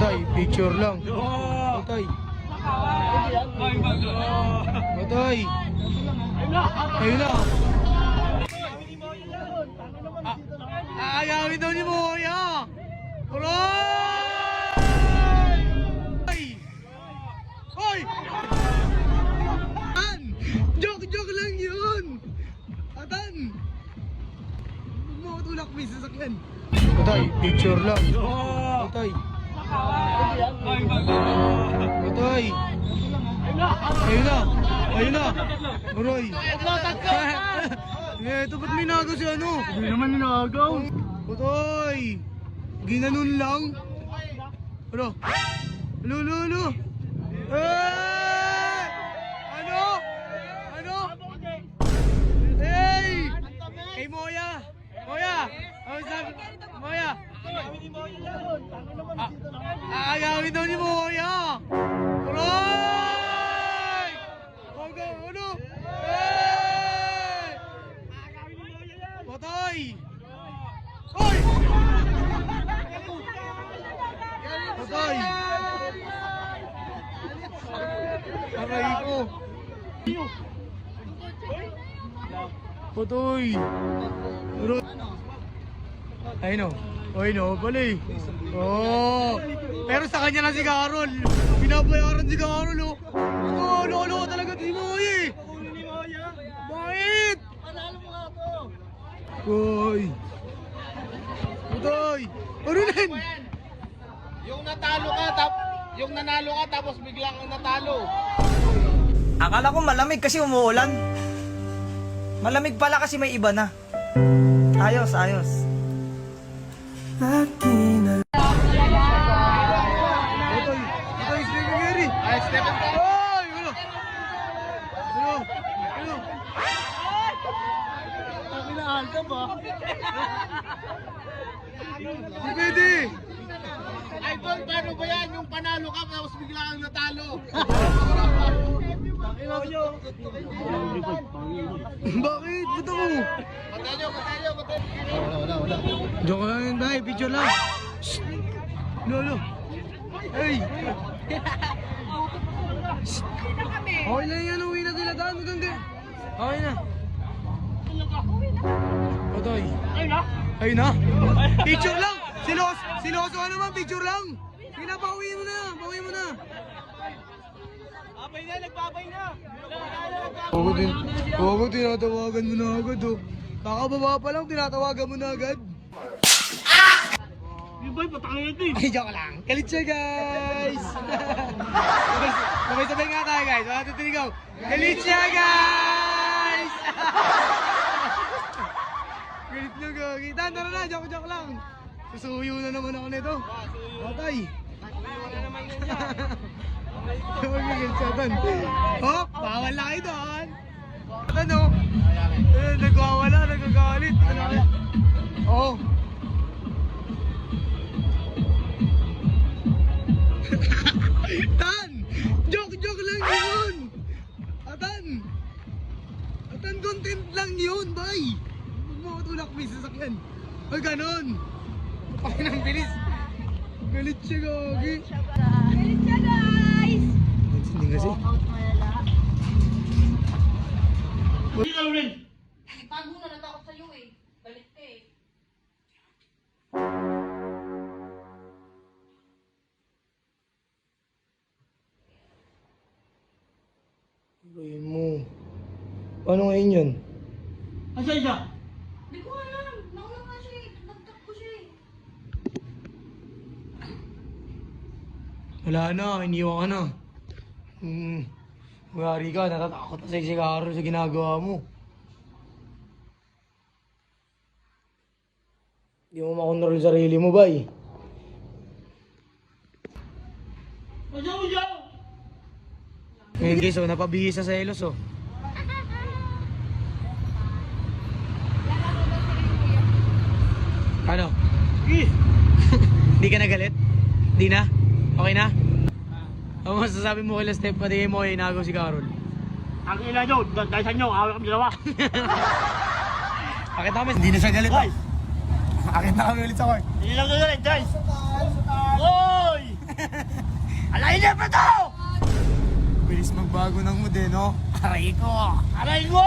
Patay, picture lang. Patay. Patay. Ayun na. Agawin daw ni Moya. Aray! Hoy! Atan! Joke lang yun! Atan! Huwag mo matulak mo yung sasakyan. Patay, picture lang. Patay. Patay. Ayun na. Ayun na. Aray. Ito ba't may nagaw si ano? Hindi naman ninagaw. Patay. Ginanon lang. Ano? Ano? Eh! Ano? Ano? Hey! Kay Moya! Moya! Ano sabi? Moya! Agawin daw ni Moya! Aray! Ano? Eh! Patay! Hoy! Patay! Aray ko! Patay! Ay no. Ay no, pala eh. Oh. Pero sa kanya na si Carol. Binabayaran si Carol oh. Oh, lolo talaga di mo eh. Bakit? Panalo mo nga ako. Hoy. Patay. Ano yan? Yung natalo ka, yung nanalo ka tapos bigla kang natalo. Akala ko malamig kasi umuulan. Malamig pala kasi may iba na. Ayos. Patay. Patay, Stephen Gary. Ay, Stephen Curry. Ay, ano? Pinahal ka ba? Hindi pwede. Ay, Bon, paano ba yan? Yung panalo ka tapos bigla kang natalo. Bakit? Ba't ako? Patalo. Joke lang yun tayo, picture lang. Shhh! Lolo! Hey! Shhh! Okay na yan, uwi na sila daan, maganda. Okay na. Patay. Ay na? Picture lang! Siloso ano man, picture lang! Sige na, pauwi mo na! Nagbabay na! Huwag tinatawagan mo na agad oh. Kakababa pa lang, tinatawagan mo na agad. Yung boy, patangin ito eh. Ay, joke lang. Galit siya, guys. Sabay-sabay nga tayo, guys. 1, 2, 3, go. Galit siya, guys. Galit na, gagi. Tara na, joke lang. Susuyo na naman ako nito. Patay. Galit siya, Tan. Oh, bawal na kayo doon. Ano? Nagwawala, nagagalit. Oh. Tan! Joke lang yun! Atan, content lang yun, bay! Huwag mo matulak mo yung sasakyan. Ay, ganon! Pakinang bilis! Galit siya, gagi! Galit siya, guys! Hindi kasi. Itago na natakot sa'yo eh. Galit ka eh. Ibayin mo. Paano ngayon yun? Asan siya? Hindi ko alam. Nauna nga siya eh. Nagtak ko siya eh. Wala na, iniwan ka na. Mayari ka, natatakot na si Carol sa ginagawa mo. Hindi mo makontrol sarili mo, bay. Asan mo siya? Ngayon guys, oh, napabihis sa selos, oh. Ano? Hindi ka nagalit? Hindi na? Okay na? Ano masasabi mo kay Steph pati mo ay inagaw si Carol? Ang ina nyo, dahil sa inyo, awal kami dalawa. Akit kami, hindi na siya galit. Hoy! Akit na kami ulit sa court. Hindi lang gagalit, guys! Hoy! Mainip na to! Bilis magbago ng mood eh, no? Aray ko! Aray ko!